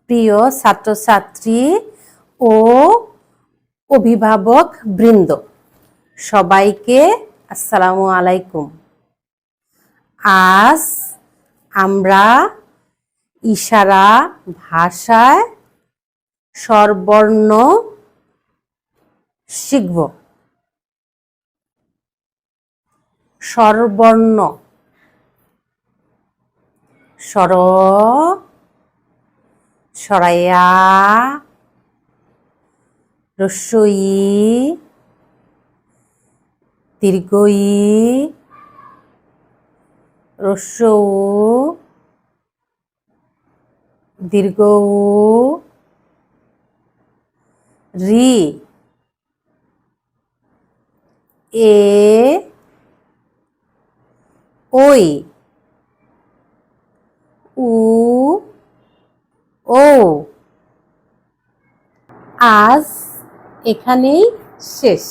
প্রিয় ছাত্রছাত্রী ও অভিভাবক বৃন্দ, সবাইকে আসসালামু আলাইকুম। আজ আমরা ইশারা ভাষায় স্বরবর্ণ শিখব। স্বরবর্ণ স্বর, সরাইয়া, হ্রস্ব ই, দীর্ঘ ই, হ্রস্ব উ, দীর্ঘ উ, রি, এ, ওই, উ, ও। আজ এখানেই শেষ।